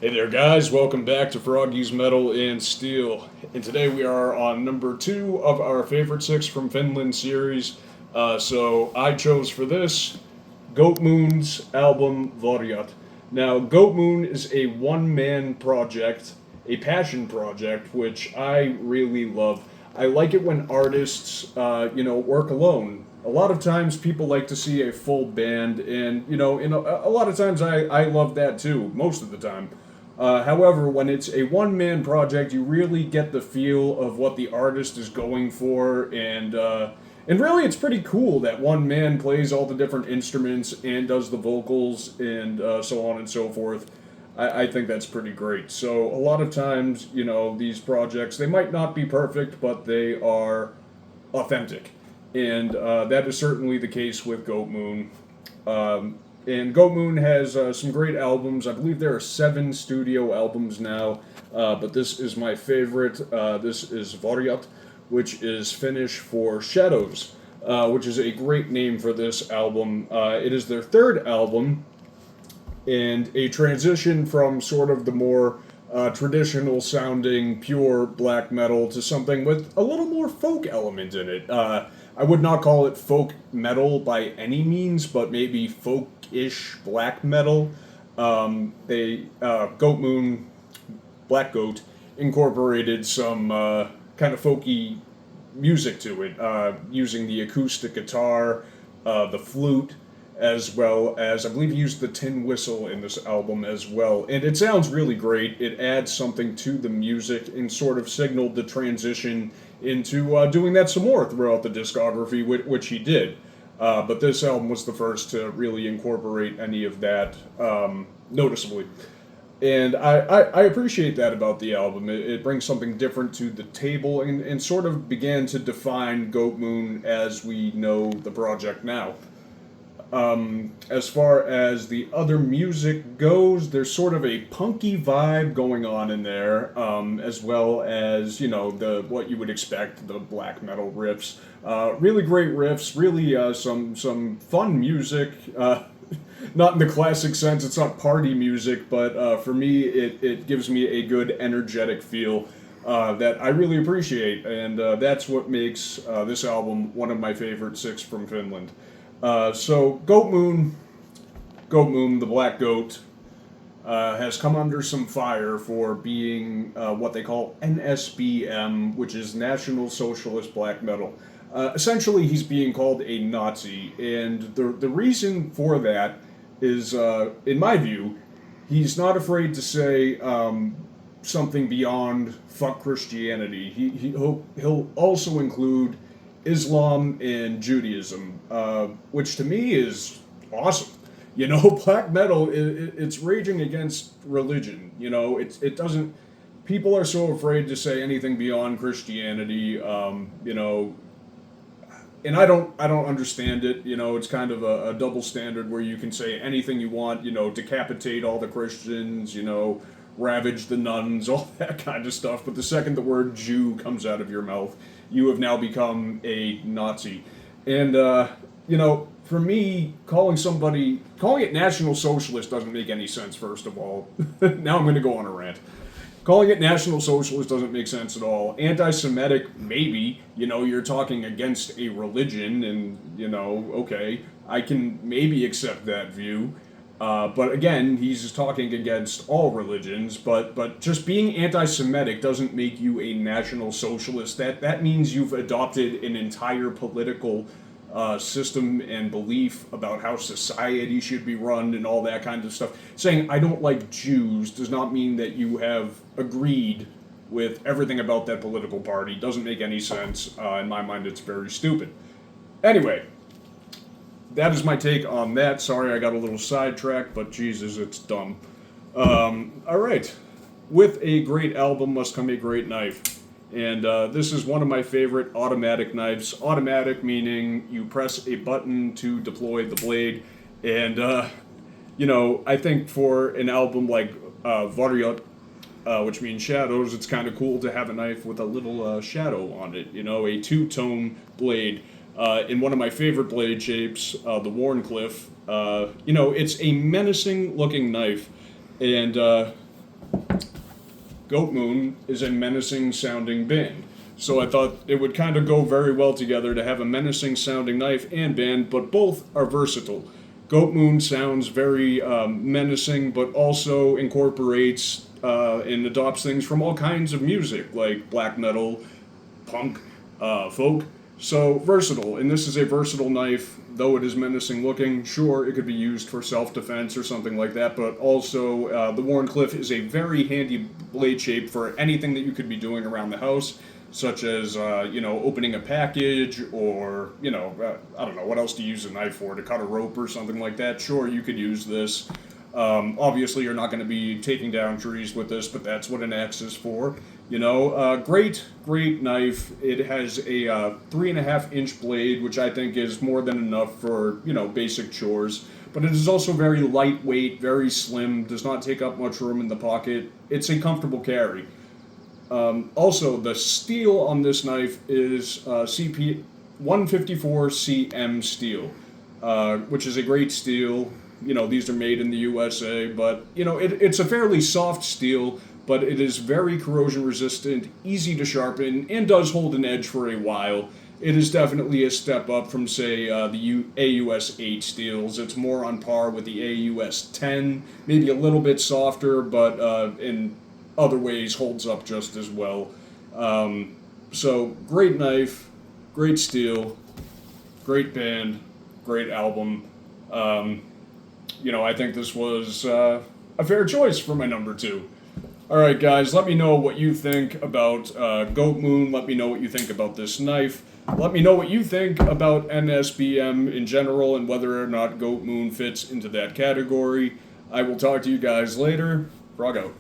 Hey there, guys. Welcome back to Froggy's Metal and Steel. And today we are on number 2 of our favorite 6 from Finland series. So I chose for this Goatmoon's album Varjot. Now, Goatmoon is a one-man project, a passion project, which I really love. I like it when artists, work alone. A lot of times people like to see a full band, and, a lot of times I love that too, most of the time. However, when it's a one-man project, you really get the feel of what the artist is going for, and really, it's pretty cool that one man plays all the different instruments and does the vocals and so on and so forth. I think that's pretty great. So a lot of times, these projects they might not be perfect, but they are authentic, and that is certainly the case with Goatmoon. And Goatmoon has some great albums. I believe there are 7 studio albums now, but this is my favorite. This is Varjot, which is Finnish for Shadows, which is a great name for this album. It is their 3rd album, and a transition from sort of the more traditional sounding pure black metal to something with a little more folk element in it. I would not call it folk metal by any means, but maybe folk-ish black metal. Goatmoon, Black Goat, incorporated some kind of folky music to it, using the acoustic guitar, the flute, as well as I believe he used the tin whistle in this album as well. And it sounds really great. It adds something to the music and sort of signaled the transition into doing that some more throughout the discography, which he did. But this album was the first to really incorporate any of that noticeably. And I appreciate that about the album. It brings something different to the table and sort of began to define Goatmoon as we know the project now. As far as the other music goes, there's sort of a punky vibe going on in there, as well as the what you would expect, the black metal riffs. Really great riffs, really some fun music. Not in the classic sense; it's not party music, but for me, it gives me a good energetic feel. That I really appreciate, and that's what makes this album one of my favorite 6 from Finland. So Goatmoon, the Black Goat, has come under some fire for being what they call NSBM, which is National Socialist Black Metal. Essentially, he's being called a Nazi, and the reason for that is, in my view, he's not afraid to say something beyond "fuck Christianity." He'll also include Islam and Judaism, which to me is awesome. Black metal, it's raging against religion. It doesn't. People are so afraid to say anything beyond Christianity. And I don't understand it. It's kind of a double standard where you can say anything you want. Decapitate all the Christians. Ravage the nuns, all that kind of stuff. But the second the word Jew comes out of your mouth, you have now become a Nazi. And, for me, calling it National Socialist doesn't make any sense, first of all. Now I'm going to go on a rant. Calling it National Socialist doesn't make sense at all. Anti-Semitic, maybe. You're talking against a religion, and, okay, I can maybe accept that view. But again, he's talking against all religions, but just being anti-Semitic doesn't make you a National Socialist. That means you've adopted an entire political system and belief about how society should be run and all that kind of stuff. Saying, I don't like Jews does not mean that you have agreed with everything about that political party. Doesn't make any sense. In my mind, it's very stupid. Anyway, that is my take on that. Sorry I got a little sidetracked, but Jesus, it's dumb. All right. With a great album must come a great knife. And this is one of my favorite automatic knives. Automatic meaning you press a button to deploy the blade. And, I think for an album like Varjot, which means shadows, it's kind of cool to have a knife with a little shadow on it. A two-tone blade. In one of my favorite blade shapes, the Warncliffe. It's a menacing looking knife, and Goatmoon is a menacing sounding band. So I thought it would kind of go very well together to have a menacing sounding knife and band, but both are versatile. Goatmoon sounds very menacing, but also incorporates and adopts things from all kinds of music, like black metal, punk, folk. So versatile, and this is a versatile knife. Though it is menacing looking, sure, it could be used for self-defense or something like that, but also the Wharncliffe is a very handy blade shape for anything that you could be doing around the house, such as, opening a package or, I don't know, what else do you use a knife for? To cut a rope or something like that? Sure, you could use this. Obviously, you're not going to be taking down trees with this, but that's what an axe is for. Great knife. It has a 3.5-inch blade, which I think is more than enough for, basic chores. But it is also very lightweight, very slim, does not take up much room in the pocket. It's a comfortable carry. Also, the steel on this knife is CP 154 CM steel, which is a great steel. These are made in the USA, but, it's a fairly soft steel, but it is very corrosion resistant, easy to sharpen, and does hold an edge for a while. It is definitely a step up from, say, the AUS 8 steels. It's more on par with the AUS 10, maybe a little bit softer, but in other ways holds up just as well. So, great knife, great steel, great band, great album. I think this was a fair choice for my number 2. Alright guys, let me know what you think about Goatmoon, let me know what you think about this knife, let me know what you think about NSBM in general and whether or not Goatmoon fits into that category. I will talk to you guys later. Frog out.